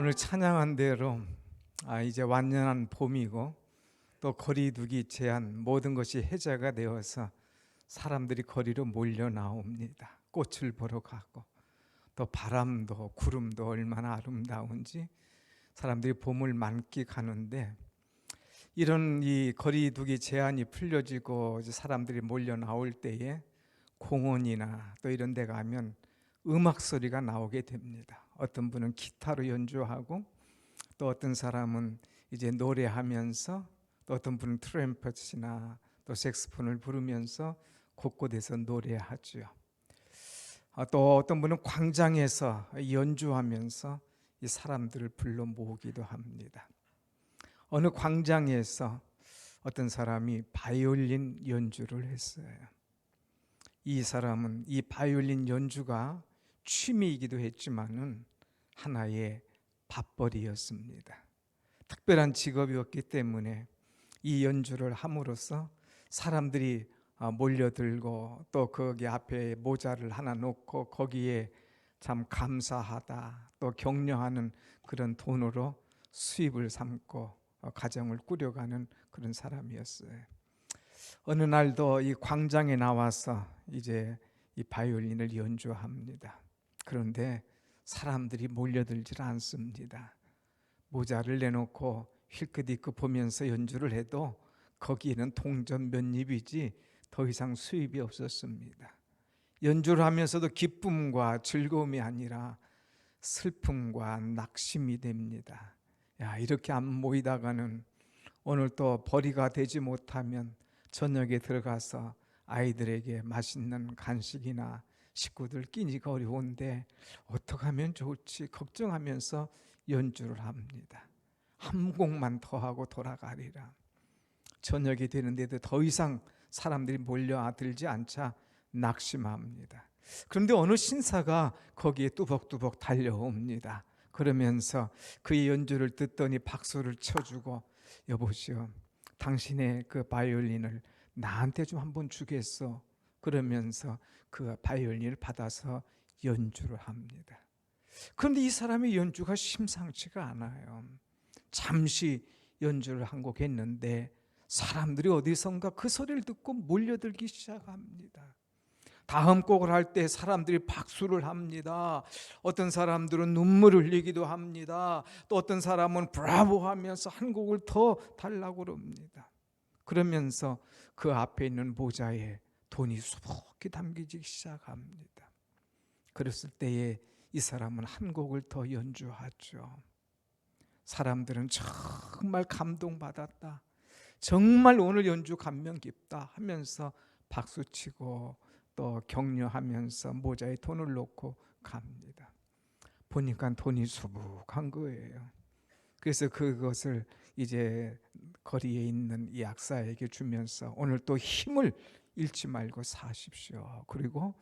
오늘 찬양한 대로 이제 완연한 봄이고 또 거리두기 제한 모든 것이 해제가 되어서 사람들이 거리로 몰려 나옵니다. 꽃을 보러 가고 또 바람도 구름도 얼마나 아름다운지 사람들이 봄을 만끽하는데, 이런 이 거리두기 제한이 풀려지고 이제 사람들이 몰려 나올 때에 공원이나 또 이런 데 가면 음악 소리가 나오게 됩니다. 어떤 분은 기타로 연주하고 또 어떤 사람은 이제 노래하면서 또 어떤 분은 트럼펫이나 또 색소폰을 부르면서 곳곳에서 노래하죠. 또 어떤 분은 광장에서 연주하면서 이 사람들을 불러 모으기도 합니다. 어느 광장에서 어떤 사람이 바이올린 연주를 했어요. 이 사람은 이 바이올린 연주가 취미이기도 했지만은 하나의 밥벌이였습니다. 특별한 직업이었기 때문에 이 연주를 함으로써 사람들이 몰려들고 또 거기 앞에 모자를 하나 놓고 거기에 참 감사하다 또 격려하는 그런 돈으로 수입을 삼고 가정을 꾸려가는 그런 사람이었어요. 어느 날도 이 광장에 나와서 이제 이 바이올린을 연주합니다. 그런데 사람들이 몰려들질 않습니다. 모자를 내놓고 힐끗힐끗 보면서 연주를 해도 거기에는 동전 몇 입이지 더 이상 수입이 없었습니다. 연주를 하면서도 기쁨과 즐거움이 아니라 슬픔과 낙심이 됩니다. 이렇게 안 모이다가는 오늘 또 벌이가 되지 못하면 저녁에 들어가서 아이들에게 맛있는 간식이나 식구들 끼니가 어려운데 어떻게 하면 좋을지 걱정하면서 연주를 합니다. 한 곡만 더 하고 돌아가리라. 저녁이 되는데도 더 이상 사람들이 몰려들지 않자 낙심합니다. 그런데 어느 신사가 거기에 뚜벅뚜벅 달려옵니다. 그러면서 그의 연주를 듣더니 박수를 쳐주고, 여보시오, 당신의 그 바이올린을 나한테 좀 한번 주겠어. 그러면서 그 바이올린을 받아서 연주를 합니다. 그런데 이 사람의 연주가 심상치가 않아요. 잠시 연주를 한 곡 했는데 사람들이 어디선가 그 소리를 듣고 몰려들기 시작합니다. 다음 곡을 할 때 사람들이 박수를 합니다. 어떤 사람들은 눈물을 흘리기도 합니다. 또 어떤 사람은 브라보 하면서 한 곡을 더 달라고 그럽니다. 그러면서 그 앞에 있는 모자에 돈이 수북히 담기기 시작합니다. 그랬을 때에 이 사람은 한 곡을 더 연주하죠. 사람들은 정말 감동받았다, 정말 오늘 연주 감명 깊다 하면서 박수치고 또 격려하면서 모자에 돈을 넣고 갑니다. 보니까 돈이 수북한 거예요. 그래서 그것을 이제 거리에 있는 이 약사에게 주면서 오늘 또 힘을 잃지 말고 사십시오. 그리고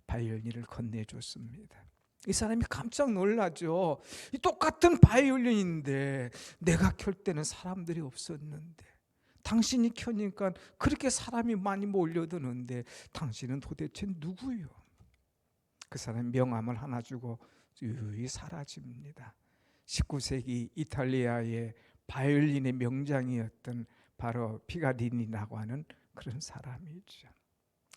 바이올린을 건네줬습니다. 이 사람이 깜짝 놀라죠. 이 똑같은 바이올린인데 내가 켤 때는 사람들이 없었는데 당신이 켜니까 그렇게 사람이 많이 몰려드는데 당신은 도대체 누구요? 그 사람 명함을 하나 주고 유유히 사라집니다. 19세기 이탈리아의 바이올린의 명장이었던 바로 피가디니라고 하는 그런 사람이죠.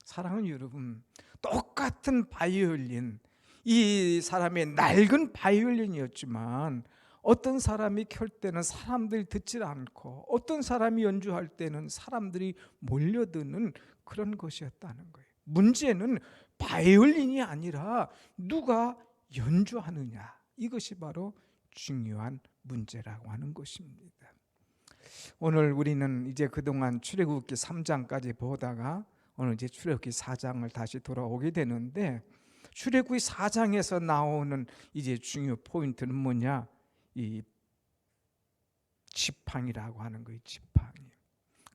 사랑하는 여러분, 똑같은 바이올린, 이 사람의 낡은 바이올린이었지만 어떤 사람이 켤 때는 사람들이 듣질 않고 어떤 사람이 연주할 때는 사람들이 몰려드는 그런 것이었다는 거예요. 문제는 바이올린이 아니라 누가 연주하느냐, 이것이 바로 중요한 문제라고 하는 것입니다. 오늘 우리는 이제 그동안 출애굽기 3장까지 보다가 오늘 이제 출애굽기 4장을 다시 돌아오게 되는데, 출애굽기 4장에서 나오는 이제 중요 포인트는 뭐냐? 이 지팡이라고 하는 거예요. 지팡이.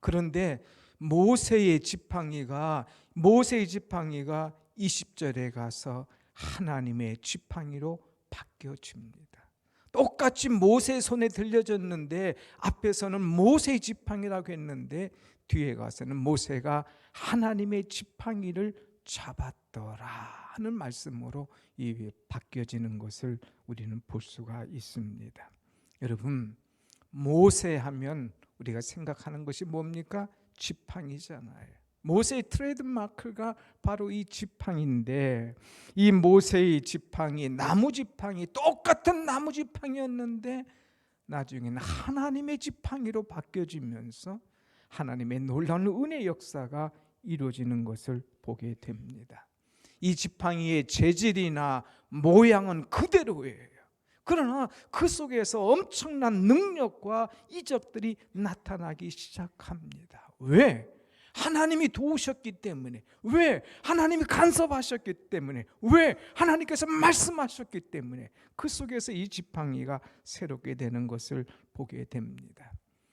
그런데 모세의 지팡이가 20절에 가서 하나님의 지팡이로 바뀌어집니다. 똑같이 모세의 손에 들려졌는데 앞에서는 모세의 지팡이라고 했는데 뒤에 가서는 모세가 하나님의 지팡이를 잡았더라 하는 말씀으로 이 바뀌어지는 것을 우리는 볼 수가 있습니다. 여러분, 모세하면 우리가 생각하는 것이 뭡니까? 지팡이잖아요. 모세의 트레이드마크가 바로 이 지팡이인데, 이 모세의 지팡이, 나무 지팡이, 똑같은 나무 지팡이였는데 나중에는 하나님의 지팡이로 바뀌어지면서 하나님의 놀라운 은혜 역사가 이루어지는 것을 보게 됩니다. 이 지팡이의 재질이나 모양은 그대로예요. 그러나 그 속에서 엄청난 능력과 이적들이 나타나기 시작합니다. 왜? 하나님이 도우셨기 때문에. 왜? 하나님이 간섭하셨기 때문에. 왜? 하나님께서 말씀하셨기 때문에. 그 속에서 이 지팡이가 새롭게 되는 것을 보게 됩니다.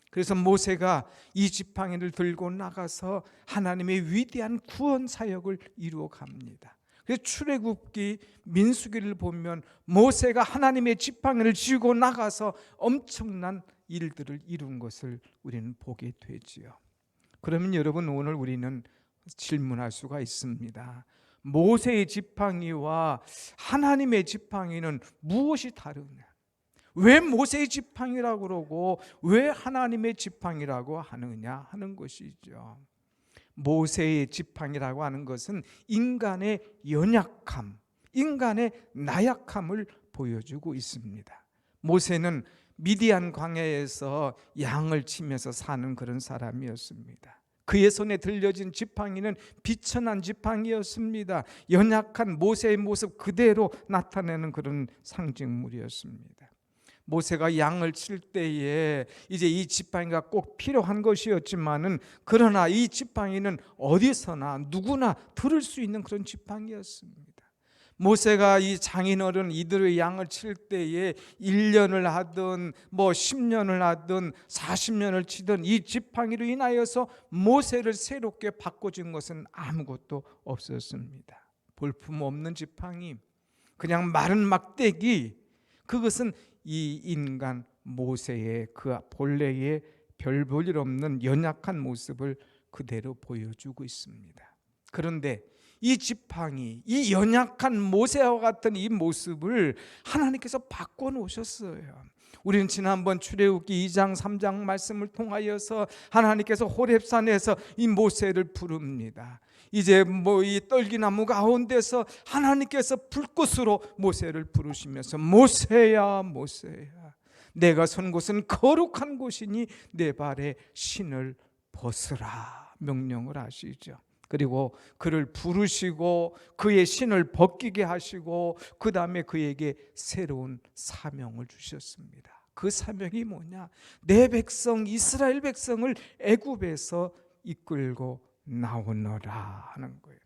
그래서 모세가 이 지팡이를 들고 나가서 하나님의 위대한 구원 사역을 이루어 갑니다. 그래서 출애굽기, 민수기를 보면 모세가 하나님의 지팡이를 쥐고 나가서 엄청난 일들을 이룬 것을 우리는 보게 되지요. 그러면 여러분, 오늘 우리는 질문할 수가 있습니다. 모세의 지팡이와 하나님의 지팡이는 무엇이 다르냐? 왜 모세의 지팡이라고 그러고 왜 하나님의 지팡이라고 하느냐 하는 것이죠. 모세의 지팡이라고 하는 것은 인간의 연약함, 인간의 나약함을 보여주고 있습니다. 모세는 미디안 광야에서 양을 치면서 사는 그런 사람이었습니다. 그의 손에 들려진 지팡이는 비천한 지팡이였습니다. 연약한 모세의 모습 그대로 나타내는 그런 상징물이었습니다. 모세가 양을 칠 때에 이제 이 지팡이가 꼭 필요한 것이었지만은, 그러나 이 지팡이는 어디서나 누구나 들을 수 있는 그런 지팡이였습니다. 모세가 이 장인어른 이들의 양을 칠 때에 1년을 하든 10년을 하든 40년을 치든 이 지팡이로 인하여서 모세를 새롭게 바꿔준 것은 아무것도 없었습니다. 볼품없는 지팡이, 그냥 마른 막대기, 그것은 이 인간 모세의 그 본래의 별 볼 일 없는 연약한 모습을 그대로 보여주고 있습니다. 그런데 이 지팡이, 이 연약한 모세와 같은 이 모습을 하나님께서 바꿔놓으셨어요. 우리는 지난번 출애굽기 2장 3장 말씀을 통하여서 하나님께서 호렙산에서 이 모세를 부릅니다. 이제 이 떨기나무 가운데서 하나님께서 불꽃으로 모세를 부르시면서 모세야 모세야, 내가 선 곳은 거룩한 곳이니 내 발에 신을 벗으라 명령을 하시죠. 그리고 그를 부르시고 그의 신을 벗기게 하시고 그 다음에 그에게 새로운 사명을 주셨습니다. 그 사명이 뭐냐? 내 백성 이스라엘 백성을 애굽에서 이끌고 나오너라 하는 거예요.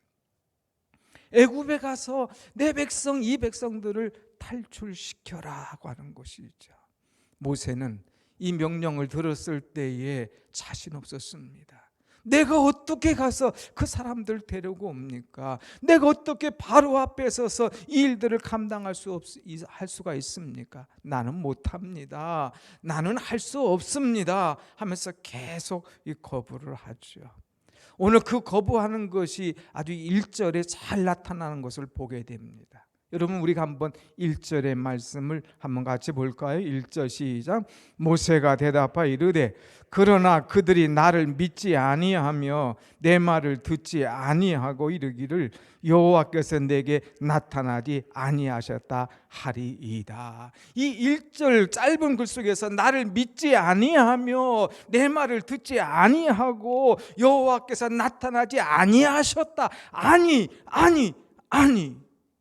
애굽에 가서 내 백성 이 백성들을 탈출시켜라고 하는 것이죠. 모세는 이 명령을 들었을 때에 자신 없었습니다. 내가 어떻게 가서 그 사람들 데리고 옵니까? 내가 어떻게 바로 앞에 서서 이 일들을 감당할 할 수가 있습니까? 나는 못합니다. 나는 할 수 없습니다 하면서 계속 이 거부를 하죠. 오늘 그 거부하는 것이 아주 1절에 잘 나타나는 것을 보게 됩니다. 여러분, 우리가 한번 1절의 말씀을 한번 같이 볼까요? 1절 시작. 모세가 대답하여 이르되 그러나 그들이 나를 믿지 아니하며 내 말을 듣지 아니하고 이르기를 여호와께서 내게 나타나지 아니하셨다 하리이다. 이 1절 짧은 글 속에서 나를 믿지 아니하며 내 말을 듣지 아니하고 여호와께서 나타나지 아니하셨다. 아니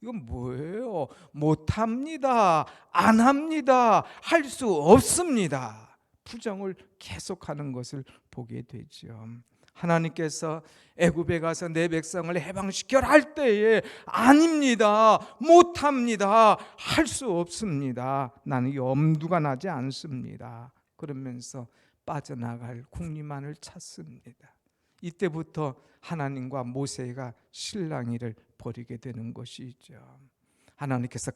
이건 뭐예요? 못합니다. 안 합니다. 할 수 없습니다. 부정을 계속하는 것을 보게 되죠. 하나님께서 애굽에 가서 내 백성을 해방시켜라 할 때에 아닙니다. 못합니다. 할 수 없습니다. 나는 염두가 나지 않습니다. 그러면서 빠져나갈 국리만을 찾습니다. 이때부터 하나님과 모세가 실랑이를 벌이게 되는 것이죠. 하나님께서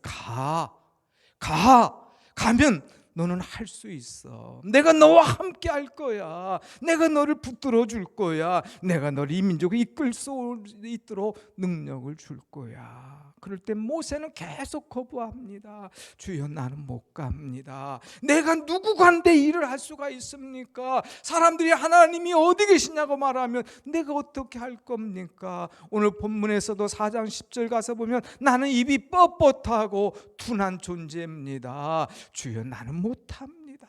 가면 너는 할 수 있어. 내가 너와 함께 할 거야. 내가 너를 붙들어 줄 거야. 내가 너를 이 민족을 이끌 수 있도록 능력을 줄 거야. 그럴 때 모세는 계속 거부합니다. 주여, 나는 못 갑니다. 내가 누구 관대 일을 할 수가 있습니까? 사람들이 하나님이 어디 계시냐고 말하면 내가 어떻게 할 겁니까? 오늘 본문에서도 4장 10절 가서 보면 나는 입이 뻣뻣하고 둔한 존재입니다. 주여, 나는 못합니다.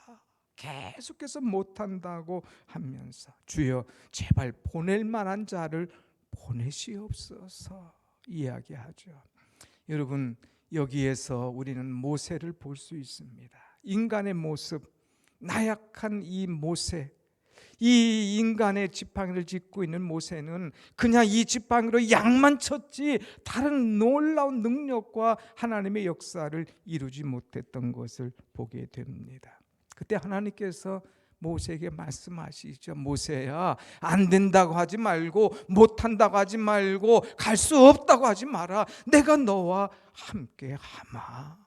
계속해서 못한다고 하면서 주여, 제발 보낼 만한 자를 보내시옵소서 이야기하죠. 여러분, 여기에서 우리는 모세를 볼 수 있습니다. 인간의 모습, 나약한 이 모세, 이 인간의 지팡이를 짚고 있는 모세는 그냥 이 지팡이로 양만 쳤지 다른 놀라운 능력과 하나님의 역사를 이루지 못했던 것을 보게 됩니다. 그때 하나님께서 모세에게 말씀하시죠. 모세야, 안 된다고 하지 말고, 못한다고 하지 말고, 갈 수 없다고 하지 마라. 내가 너와 함께 하마.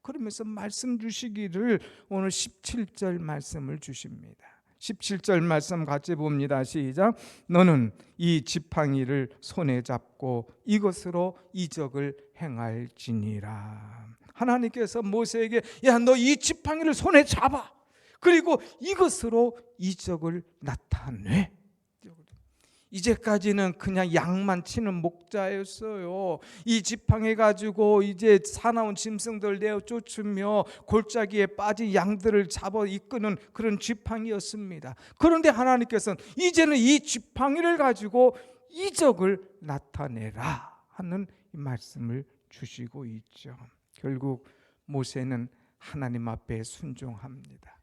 그러면서 말씀 주시기를 오늘 17절 말씀을 주십니다. 17절 말씀 같이 봅니다. 시작. 너는 이 지팡이를 손에 잡고 이것으로 이적을 행할지니라. 하나님께서 모세에게, 야, 너 이 지팡이를 손에 잡아. 그리고 이것으로 이적을 나타내. 이제까지는 그냥 양만 치는 목자였어요. 이 지팡이 가지고 이제 사나운 짐승들 내어 쫓으며 골짜기에 빠진 양들을 잡아 이끄는 그런 지팡이였습니다. 그런데 하나님께서는 이제는 이 지팡이를 가지고 이적을 나타내라 하는 말씀을 주시고 있죠. 결국 모세는 하나님 앞에 순종합니다.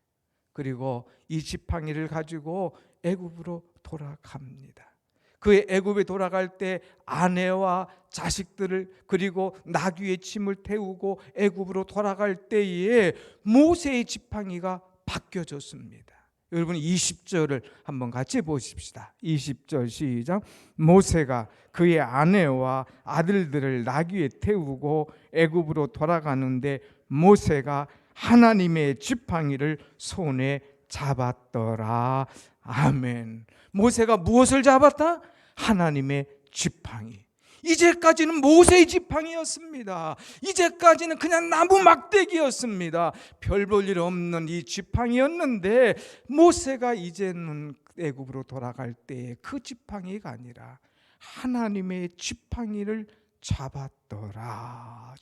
그리고 이 지팡이를 가지고 애굽으로 돌아갑니다. 그 애굽에 돌아갈 때 아내와 자식들을 그리고 나귀의 짐을 태우고 애굽으로 돌아갈 때에 모세의 지팡이가 바뀌어졌습니다. 여러분 20절을 한번 같이 보십시다. 20절 시작. 모세가 그의 아내와 아들들을 나귀에 태우고 애굽으로 돌아가는데 모세가 하나님의 지팡이를 손에 잡았더라. 아멘. 모세가 무엇을 잡았다? 하나님의 지팡이. 이제까지는 모세의 지팡이였습니다. 이제까지는 그냥 나무 막대기였습니다. 별 볼 일 없는 이 지팡이였는데 모세가 이제는 애굽으로 돌아갈 때 그 지팡이가 아니라 하나님의 지팡이를 잡았더라.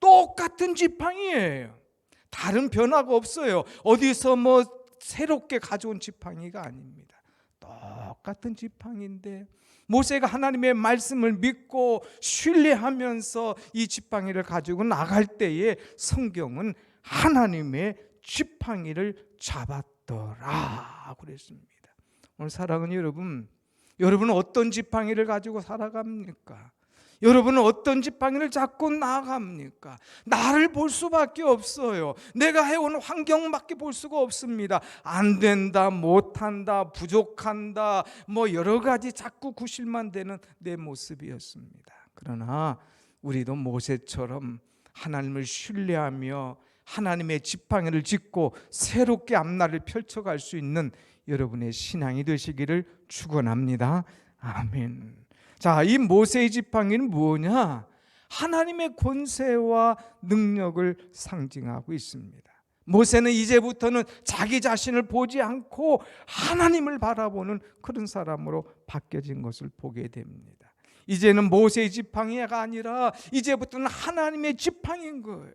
똑같은 지팡이예요. 다른 변화가 없어요. 어디서 새롭게 가져온 지팡이가 아닙니다. 똑같은 지팡이인데 모세가 하나님의 말씀을 믿고 신뢰하면서 이 지팡이를 가지고 나갈 때에 성경은 하나님의 지팡이를 잡았더라 그랬습니다. 오늘 사랑하는 여러분은 어떤 지팡이를 가지고 살아갑니까? 여러분은 어떤 지팡이를 잡고 나갑니까? 나를 볼 수밖에 없어요. 내가 해온 환경밖에 볼 수가 없습니다. 안 된다, 못한다, 부족한다, 여러 가지 자꾸 구실만 되는 내 모습이었습니다. 그러나 우리도 모세처럼 하나님을 신뢰하며 하나님의 지팡이를 짚고 새롭게 앞날을 펼쳐갈 수 있는 여러분의 신앙이 되시기를 축원합니다. 아멘. 자, 이 모세의 지팡이는 뭐냐? 하나님의 권세와 능력을 상징하고 있습니다. 모세는 이제부터는 자기 자신을 보지 않고 하나님을 바라보는 그런 사람으로 바뀌어진 것을 보게 됩니다. 이제는 모세의 지팡이가 아니라 이제부터는 하나님의 지팡이인 거예요.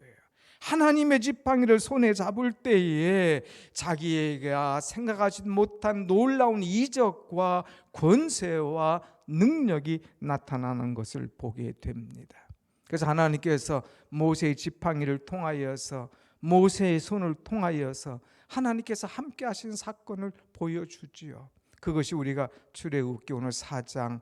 하나님의 지팡이를 손에 잡을 때에 자기가 생각하지 못한 놀라운 이적과 권세와 능력이 나타나는 것을 보게 됩니다. 그래서 하나님께서 모세의 지팡이를 통하여서 모세의 손을 통하여서 하나님께서 함께 하신 사건을 보여주지요. 그것이 우리가 출애굽기 오늘 4장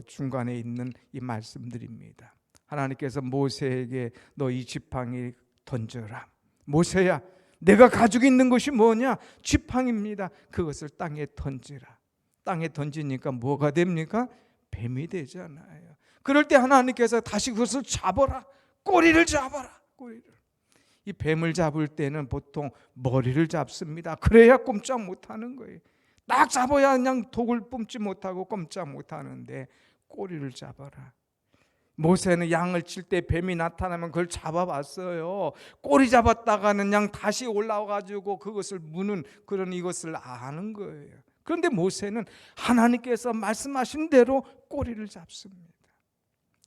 중간에 있는 이 말씀들입니다. 하나님께서 모세에게 너 이 지팡이 던져라. 모세야, 내가 가지고 있는 것이 뭐냐? 지팡이입니다. 그것을 땅에 던지라. 땅에 던지니까 뭐가 됩니까? 뱀이 되잖아요. 그럴 때 하나님께서 다시 그것을 잡아라. 꼬리를 잡아라. 꼬리를. 이 뱀을 잡을 때는 보통 머리를 잡습니다. 그래야 꼼짝 못하는 거예요. 딱 잡아야 그냥 독을 뿜지 못하고 꼼짝 못하는데 꼬리를 잡아라. 모세는 양을 칠 때 뱀이 나타나면 그걸 잡아봤어요. 꼬리 잡았다가는 그냥 다시 올라와가지고 그것을 무는 그런 이것을 아는 거예요. 그런데 모세는 하나님께서 말씀하신 대로 꼬리를 잡습니다.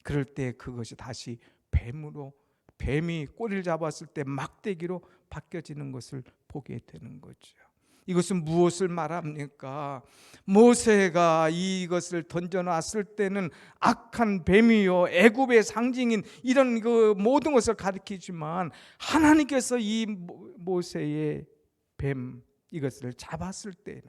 그럴 때 그것이 다시 뱀이 꼬리를 잡았을 때 막대기로 바뀌어지는 것을 보게 되는 거죠. 이것은 무엇을 말합니까? 모세가 이것을 던져놨을 때는 악한 뱀이요 애굽의 상징인 이런 그 모든 것을 가리키지만, 하나님께서 이 모세의 뱀 이것을 잡았을 때는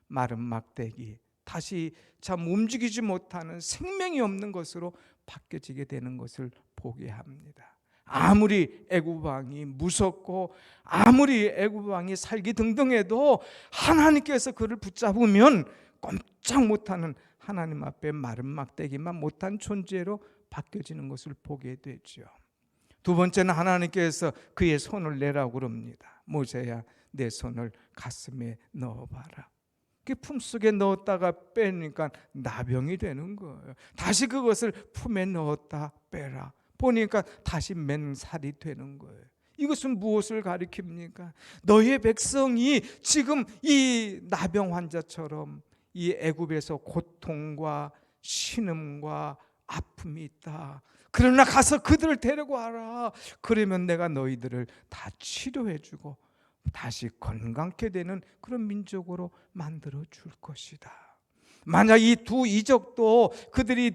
마른 막대기, 다시 참 움직이지 못하는 생명이 없는 것으로 바뀌어지게 되는 것을 보게 합니다. 아무리 애굽 왕이 무섭고 아무리 애굽 왕이 살기등등해도 하나님께서 그를 붙잡으면 꼼짝 못하는, 하나님 앞에 마른 막대기만 못한 존재로 바뀌어지는 것을 보게 되죠. 두 번째는 하나님께서 그의 손을 내라고 그럽니다. 모세야, 내 손을 가슴에 넣어봐라. 그 품속에 넣었다가 빼니까 나병이 되는 거예요. 다시 그것을 품에 넣었다 빼라. 보니까 다시 맨살이 되는 거예요. 이것은 무엇을 가리킵니까? 너의 백성이 지금 이 나병 환자처럼 이 애굽에서 고통과 신음과 아픔이 있다. 그러나 가서 그들을 데리고 와라. 그러면 내가 너희들을 다 치료해주고 다시 건강케 되는 그런 민족으로 만들어 줄 것이다. 만약 이 두 이적도 그들이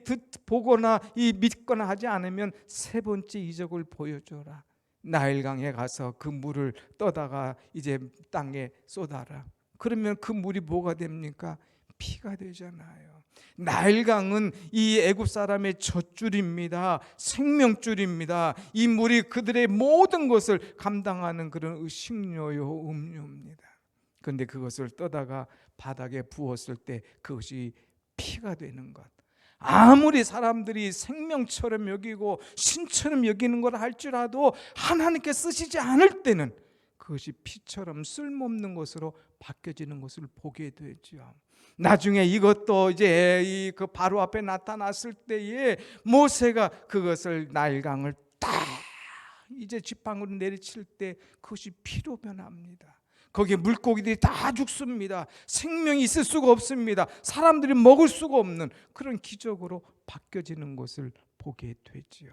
보거나 믿거나 하지 않으면 세 번째 이적을 보여줘라. 나일강에 가서 그 물을 떠다가 이제 땅에 쏟아라. 그러면 그 물이 뭐가 됩니까? 피가 되잖아요. 나일강은 이 애굽 사람의 젖줄입니다. 생명줄입니다. 이 물이 그들의 모든 것을 감당하는 그런 식료요 음료입니다. 그런데 그것을 떠다가 바닥에 부었을 때 그것이 피가 되는 것. 아무리 사람들이 생명처럼 여기고 신처럼 여기는 걸 할지라도 하나님께 쓰시지 않을 때는 그것이 피처럼 쓸모없는 것으로 바뀌어지는 것을 보게 되죠. 나중에 이것도 이제 그 바로 앞에 나타났을 때에 모세가 그것을 나일강을 딱 이제 지팡이로 내리칠 때 그것이 피로 변합니다. 거기에 물고기들이 다 죽습니다. 생명이 있을 수가 없습니다. 사람들이 먹을 수가 없는 그런 기적으로 바뀌어지는 것을 보게 되지요.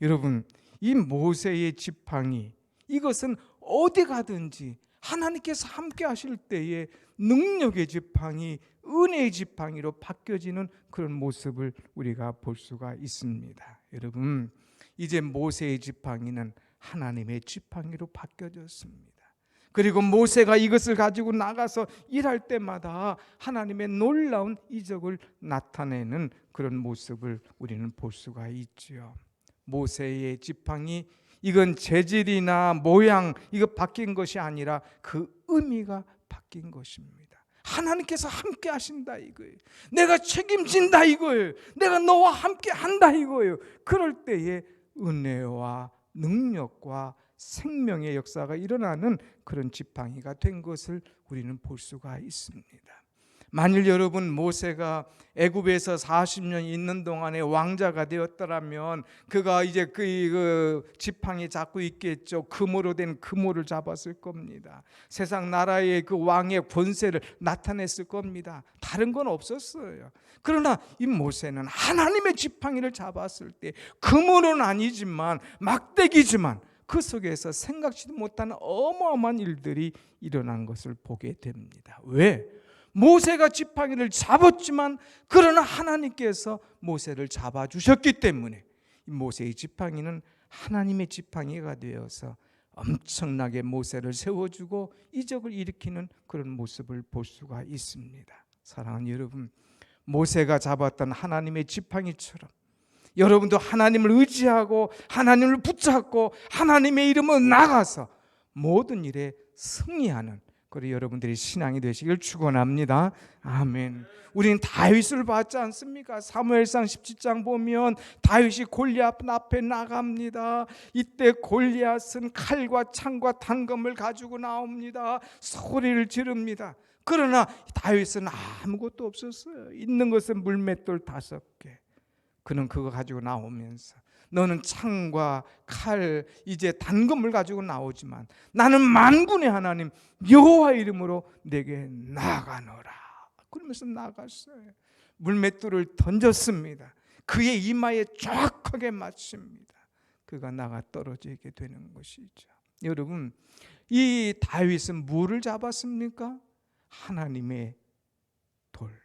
여러분, 이 모세의 지팡이, 이것은 어디 가든지 하나님께서 함께 하실 때에 능력의 지팡이, 은혜의 지팡이로 바뀌어지는 그런 모습을 우리가 볼 수가 있습니다. 여러분, 이제 모세의 지팡이는 하나님의 지팡이로 바뀌어졌습니다. 그리고 모세가 이것을 가지고 나가서 일할 때마다 하나님의 놀라운 이적을 나타내는 그런 모습을 우리는 볼 수가 있지요. 모세의 지팡이, 이건 재질이나 모양 이거 바뀐 것이 아니라 그 의미가 바뀐 것입니다. 하나님께서 함께 하신다 이거예요. 내가 책임진다 이거예요. 내가 너와 함께 한다 이거예요. 그럴 때에 은혜와 능력과 생명의 역사가 일어나는 그런 지팡이가 된 것을 우리는 볼 수가 있습니다. 만일 여러분 모세가 애굽에서 40년 있는 동안에 왕자가 되었더라면 그가 이제 그 지팡이 잡고 있겠죠. 금으로 된 금호를 잡았을 겁니다. 세상 나라의 그 왕의 권세를 나타냈을 겁니다. 다른 건 없었어요. 그러나 이 모세는 하나님의 지팡이를 잡았을 때 금으로는 아니지만 막대기지만 그 속에서 생각지도 못하는 어마어마한 일들이 일어난 것을 보게 됩니다. 왜? 모세가 지팡이를 잡았지만 그러나 하나님께서 모세를 잡아주셨기 때문에 모세의 지팡이는 하나님의 지팡이가 되어서 엄청나게 모세를 세워주고 이적을 일으키는 그런 모습을 볼 수가 있습니다. 사랑하는 여러분, 모세가 잡았던 하나님의 지팡이처럼 여러분도 하나님을 의지하고 하나님을 붙잡고 하나님의 이름으로 나가서 모든 일에 승리하는 그리고 여러분들이 신앙이 되시길 축원합니다. 아멘. 우리는 다윗을 봤지 않습니까? 사무엘상 17장 보면 다윗이 골리앗 앞에 나갑니다. 이때 골리앗은 칼과 창과 단검을 가지고 나옵니다. 소리를 지릅니다. 그러나 다윗은 아무것도 없었어요. 있는 것은 물맷돌 5개. 그는 그거 가지고 나오면서 너는 창과 칼, 이제 단검을 가지고 나오지만 나는 만군의 하나님 여호와 이름으로 내게 나아가노라. 그러면서 나갔어요. 물맷돌을 던졌습니다. 그의 이마에 정확하게 맞습니다. 그가 나가 떨어지게 되는 것이죠. 여러분, 이 다윗은 뭐를 잡았습니까? 하나님의 돌.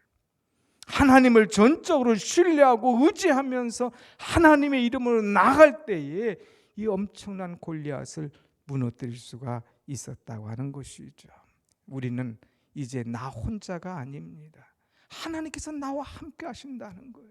하나님을 전적으로 신뢰하고 의지하면서 하나님의 이름으로 나갈 때에 이 엄청난 골리앗을 무너뜨릴 수가 있었다고 하는 것이죠. 우리는 이제 나 혼자가 아닙니다. 하나님께서 나와 함께 하신다는 거예요.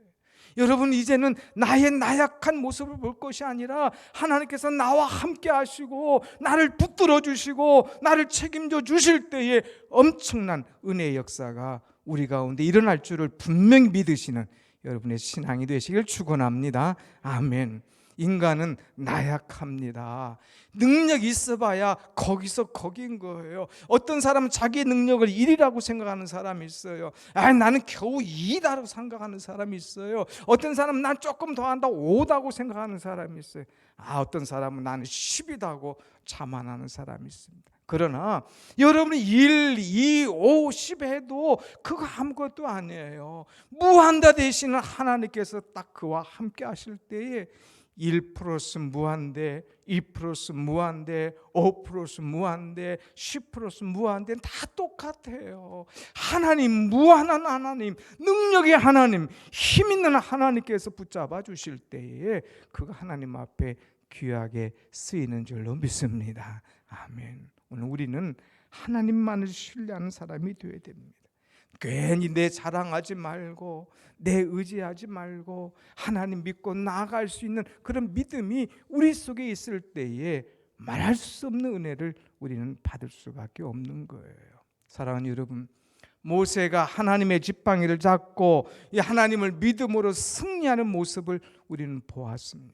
여러분, 이제는 나의 나약한 모습을 볼 것이 아니라 하나님께서 나와 함께 하시고 나를 붙들어 주시고 나를 책임져 주실 때에 엄청난 은혜의 역사가 우리 가운데 일어날 줄을 분명히 믿으시는 여러분의 신앙이 되시길 축원합니다. 아멘. 인간은 나약합니다. 능력이 있어봐야 거기서 거긴 거예요. 어떤 사람은 자기의 능력을 1이라고 생각하는 사람이 있어요. 나는 겨우 2다라고 생각하는 사람이 있어요. 어떤 사람은 난 조금 더 한다 5다고 생각하는 사람이 있어요. 어떤 사람은 나는 10이다고 자만하는 사람이 있습니다. 그러나 여러분이 1, 2, 5, 10 해도 그거 아무것도 아니에요. 무한대 되시는 하나님께서 딱 그와 함께 하실 때에 1 플러스 무한대, 2 플러스 무한대, 5 플러스 무한대, 10 플러스 무한대는 다 똑같아요. 하나님, 무한한 하나님, 능력의 하나님, 힘 있는 하나님께서 붙잡아 주실 때에 그가 하나님 앞에 귀하게 쓰이는 줄로 믿습니다. 아멘. 오늘 우리는 하나님만을 신뢰하는 사람이 되어야 됩니다. 괜히 내 자랑하지 말고 내 의지하지 말고 하나님 믿고 나아갈 수 있는 그런 믿음이 우리 속에 있을 때에 말할 수 없는 은혜를 우리는 받을 수밖에 없는 거예요. 사랑하는 여러분, 모세가 하나님의 지팡이를 잡고 이 하나님을 믿음으로 승리하는 모습을 우리는 보았습니다.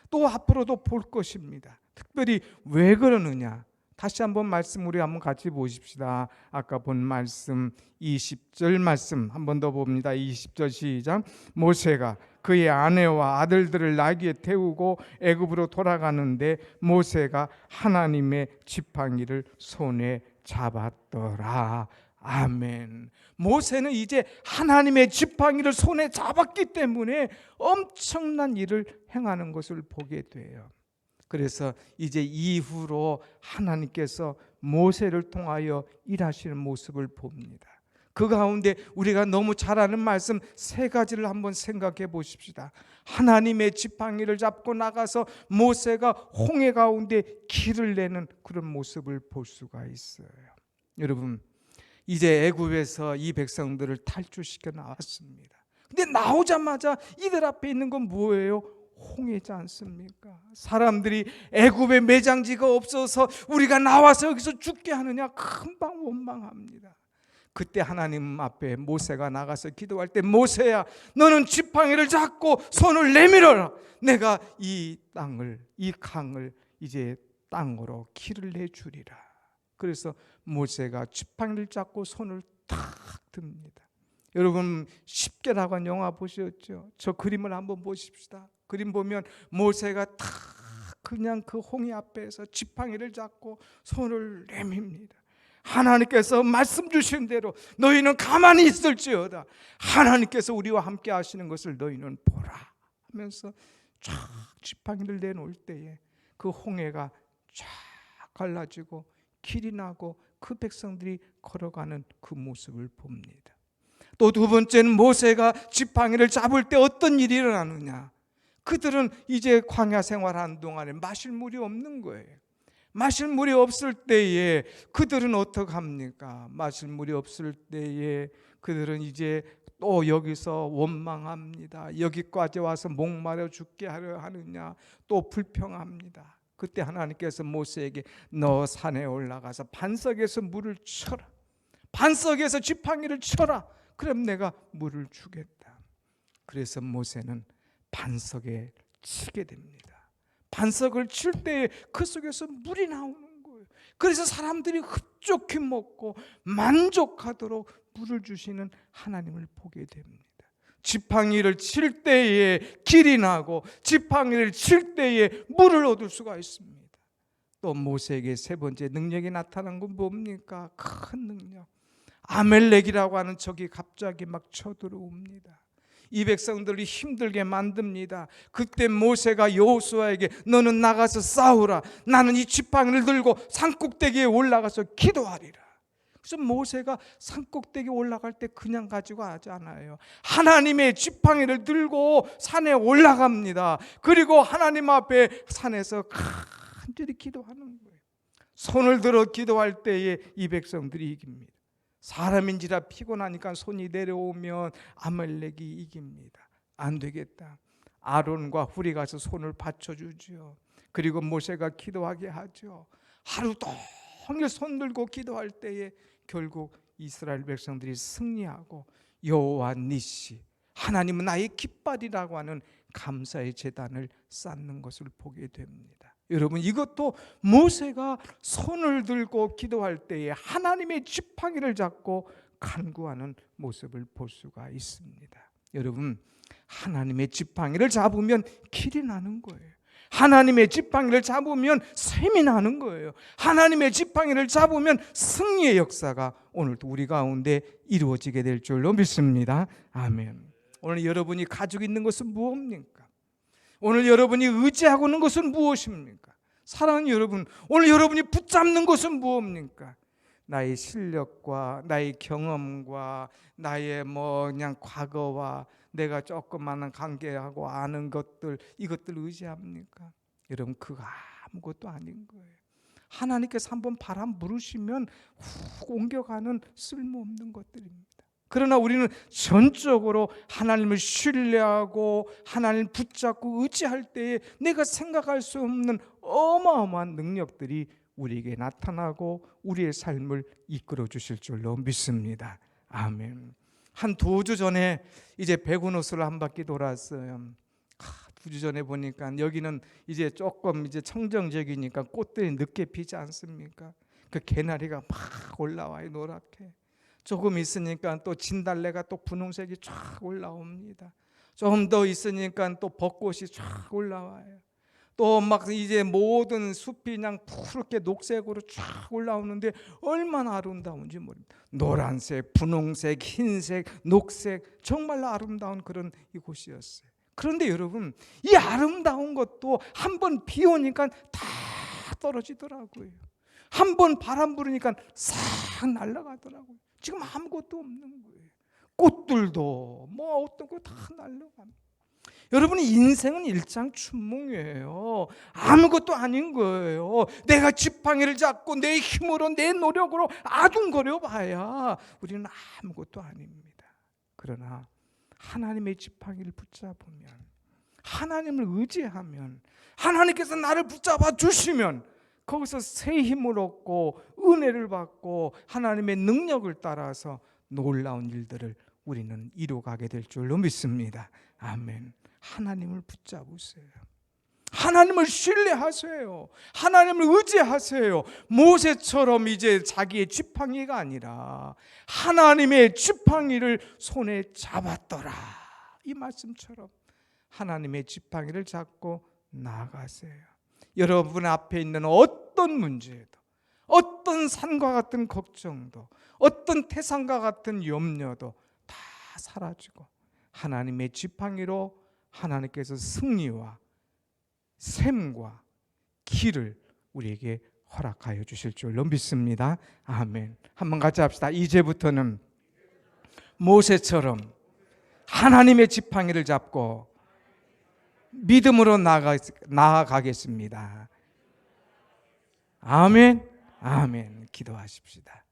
또 앞으로도 볼 것입니다. 특별히 왜 그러느냐? 다시 한번 말씀 우리 한번 같이 보십시다. 아까 본 말씀 20절 말씀 한 번 더 봅니다. 20절 시작. 모세가 그의 아내와 아들들을 나귀에 태우고 애굽으로 돌아가는데 모세가 하나님의 지팡이를 손에 잡았더라. 아멘. 모세는 이제 하나님의 지팡이를 손에 잡았기 때문에 엄청난 일을 행하는 것을 보게 돼요. 그래서 이제 이후로 하나님께서 모세를 통하여 일하시는 모습을 봅니다. 그 가운데 우리가 너무 잘 아는 말씀 3가지를 한번 생각해 보십시다. 하나님의 지팡이를 잡고 나가서 모세가 홍해 가운데 길을 내는 그런 모습을 볼 수가 있어요. 여러분, 이제 애굽에서 이 백성들을 탈출시켜 나왔습니다. 근데 나오자마자 이들 앞에 있는 건 뭐예요? 홍해지 않습니까? 사람들이 애굽에 매장지가 없어서 우리가 나와서 여기서 죽게 하느냐 금방 원망합니다. 그때 하나님 앞에 모세가 나가서 기도할 때 모세야, 너는 지팡이를 잡고 손을 내밀어라. 내가 이 땅을, 이 강을 이제 땅으로 길을 내주리라. 그래서 모세가 지팡이를 잡고 손을 탁 듭니다. 여러분, 십계라고 영화 보셨죠? 저 그림을 한번 보십시다. 그림 보면 모세가 탁 그냥 그 홍해 앞에서 지팡이를 잡고 손을 내밉니다. 하나님께서 말씀 주신 대로 너희는 가만히 있을지어다. 하나님께서 우리와 함께 하시는 것을 너희는 보라 하면서 쫙 지팡이를 내놓을 때에 그 홍해가 쫙 갈라지고 길이 나고 그 백성들이 걸어가는 그 모습을 봅니다. 또 2번째는 모세가 지팡이를 잡을 때 어떤 일이 일어나느냐? 그들은 이제 광야 생활하는 동안에 마실 물이 없는 거예요. 마실 물이 없을 때에 그들은 어떡합니까? 마실 물이 없을 때에 그들은 이제 또 여기서 원망합니다. 여기까지 와서 목마르 죽게 하려 하느냐? 또 불평합니다. 그때 하나님께서 모세에게 너 산에 올라가서 반석에서 물을 쳐라. 반석에서 지팡이를 쳐라. 그럼 내가 물을 주겠다. 그래서 모세는 반석에 치게 됩니다. 반석을 칠 때 그 속에서 물이 나오는 거예요. 그래서 사람들이 흡족히 먹고 만족하도록 물을 주시는 하나님을 보게 됩니다. 지팡이를 칠 때에 길이 나고 지팡이를 칠 때에 물을 얻을 수가 있습니다. 또 모세에게 세 번째 능력이 나타난 건 뭡니까? 큰 능력. 아멜렉이라고 하는 적이 갑자기 막 쳐들어옵니다. 이 백성들이 힘들게 만듭니다. 그때 모세가 여호수아에게 너는 나가서 싸우라. 나는 이 지팡이를 들고 산꼭대기에 올라가서 기도하리라. 그래서 모세가 산꼭대기에 올라갈 때 그냥 가지고 하지 않아요. 하나님의 지팡이를 들고 산에 올라갑니다. 그리고 하나님 앞에 산에서 간절히 기도하는 거예요. 손을 들어 기도할 때에 이 백성들이 이깁니다. 사람인지라 피곤하니까 손이 내려오면 아말렉이 이깁니다. 안 되겠다. 아론과 훌이 가서 손을 받쳐주죠. 그리고 모세가 기도하게 하죠. 하루 종일 손 들고 기도할 때에 결국 이스라엘 백성들이 승리하고 여호와 니시, 하나님은 나의 깃발이라고 하는 감사의 제단을 쌓는 것을 보게 됩니다. 여러분, 이것도 모세가 손을 들고 기도할 때에 하나님의 지팡이를 잡고 간구하는 모습을 볼 수가 있습니다. 여러분, 하나님의 지팡이를 잡으면 길이 나는 거예요. 하나님의 지팡이를 잡으면 샘이 나는 거예요. 하나님의 지팡이를 잡으면 승리의 역사가 오늘도 우리 가운데 이루어지게 될 줄로 믿습니다. 아멘. 오늘 여러분이 가지고 있는 것은 무엇입니까? 오늘 여러분이 의지하고 있는 것은 무엇입니까? 사랑하는 여러분, 오늘 여러분이 붙잡는 것은 무엇입니까? 나의 실력과 나의 경험과 나의 그냥 과거와 내가 조그마한 관계하고 아는 것들, 이것들 의지합니까? 여러분, 그거 아무것도 아닌 거예요. 하나님께서 한번 바람 부르시면 훅 옮겨가는 쓸모없는 것들입니다. 그러나 우리는 전적으로 하나님을 신뢰하고 하나님을 붙잡고 의지할 때에 내가 생각할 수 없는 어마어마한 능력들이 우리에게 나타나고 우리의 삶을 이끌어 주실 줄로 믿습니다. 아멘. 한 2주 전에 이제 백운호수를 한 바퀴 돌았어요. 2주 전에 보니까 여기는 이제 조금 이제 청정적이니까 꽃들이 늦게 피지 않습니까? 그 개나리가 막 올라와요, 노랗게. 조금 있으니까 또 진달래가 또 분홍색이 쫙 올라옵니다. 조금 더 있으니까 또 벚꽃이 쫙 올라와요. 또 막 이제 모든 숲이 그냥 푸르게 녹색으로 쫙 올라오는데 얼마나 아름다운지 모릅니다. 노란색, 분홍색, 흰색, 녹색, 정말로 아름다운 그런 이곳이었어요. 그런데 여러분, 이 아름다운 것도 한번 비 오니까 다 떨어지더라고요. 한번 바람 부르니까 싹 날아가더라고요. 지금 아무것도 없는 거예요. 꽃들도 어떤 거 다 날아갑니다. 여러분이 인생은 일장춘몽이에요. 아무것도 아닌 거예요. 내가 지팡이를 잡고 내 힘으로 내 노력으로 아둥거려 봐야 우리는 아무것도 아닙니다. 그러나 하나님의 지팡이를 붙잡으면, 하나님을 의지하면, 하나님께서 나를 붙잡아 주시면 거기서 새 힘을 얻고 은혜를 받고 하나님의 능력을 따라서 놀라운 일들을 우리는 이루어가게 될 줄로 믿습니다. 아멘. 하나님을 붙잡으세요. 하나님을 신뢰하세요. 하나님을 의지하세요. 모세처럼 이제 자기의 지팡이가 아니라 하나님의 지팡이를 손에 잡았더라, 이 말씀처럼 하나님의 지팡이를 잡고 나아가세요. 여러분 앞에 있는 어떤 문제도, 어떤 산과 같은 걱정도, 어떤 태산과 같은 염려도 다 사라지고 하나님의 지팡이로 하나님께서 승리와 샘과 길을 우리에게 허락하여 주실 줄로 믿습니다. 아멘. 한번 같이 합시다. 이제부터는 모세처럼 하나님의 지팡이를 잡고 믿음으로 나아가겠습니다. 아멘. 아멘. 기도하십시다.